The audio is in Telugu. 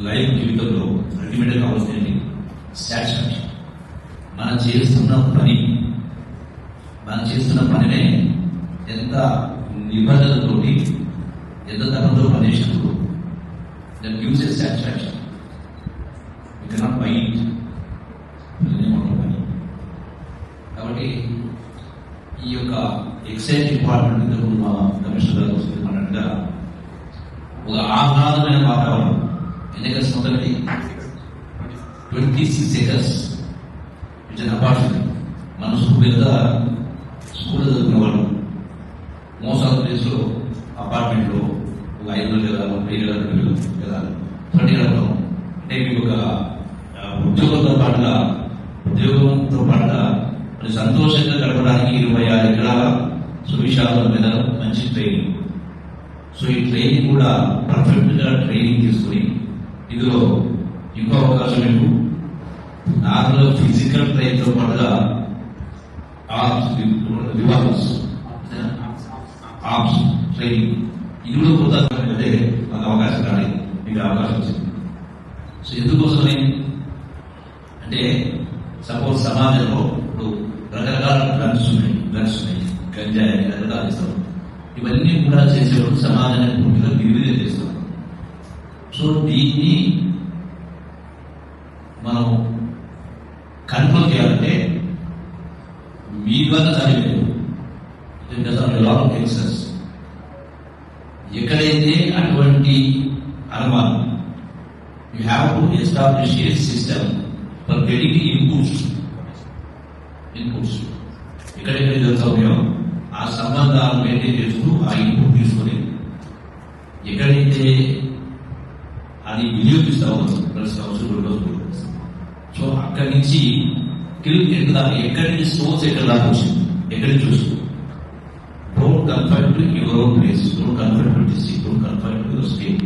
లైఫ్ జీవితంలో అల్టిమేట్ కావాల్సింది సాటిస్ఫాక్షన్. మనం చేస్తున్న పనినే ఎంత నిబంధనతోటి ఎంత తనంతో పనిచేసినప్పుడు that gives a satisfaction. You cannot buy it. కాబట్టి ఈ యొక్క ఎక్సైజ్ డిపార్ట్మెంట్ మా కమిషనర్ గారు వస్తుంది అన్నట్టుగా ఒక ఆహ్లాదమైన వాతావరణం. ఎన్నికల మొదటి 26 acres ఇట్స్ అన్ అపార్ట్మెంట్. మన స్కూల్ చదువుకున్న వాళ్ళు మోసాల ప్లేస్లో అపార్ట్మెంట్లో ఒక 500 గదాలు 1000 గదాలు 20 గదాలు అంటే మీకు ఒక ఉద్యోగంతో పాటుగా మరి సంతోషంగా గడపడానికి 26 ఎకరాల సువిశాల మీద మంచి ట్రైనింగ్. సో ఈ ట్రైనింగ్ కూడా పర్ఫెక్ట్ గా ట్రైనింగ్ తీసుకుని ఇందులో ఇంకో అవకాశం మీకు నార్మల్ ఫిజికల్ ట్రైన్ తో పాటుగా విభాగం ఆర్మ్స్ ట్రైనింగ్ ఇది కూడా కొత్త మాకు అవకాశం రాలేదు, మీకు అవకాశం వచ్చింది. సో ఎందుకోసమని అంటే సపోజ్ సమాజంలో ఇప్పుడు రకరకాల డ్రగ్స్ ఉన్నాయి, గంజాయి రకరకాలు ఇస్తారు. ఇవన్నీ కూడా చేసేవాళ్ళు సమాజాన్ని పూర్తిగా నిర్వీర్యం చేస్తారు. సో దీన్ని మనం కంట్రోల్ చేయాలంటే మీ ద్వారా సాధ్యలేదు. ఎక్కడైతే అటువంటి అనుమానం you have to establish A system for getting inputs. ఎక్కడెక్కడ జరుగుతాయో ఆ సంబంధాలు మెయింటైన్ చేస్తూ ఆ ఇన్పుట్ తీసుకొని ఎక్కడైతే అది వినియోగిస్తా ఉన్నాం. సో అక్కడి నుంచి ఎక్కడి నుంచి సోర్స్ ఎక్కడ దాకా వచ్చింది, ఎక్కడి నుంచి వస్తుంది. Don't confine to your own place, don't confine to district, don't confine to your state.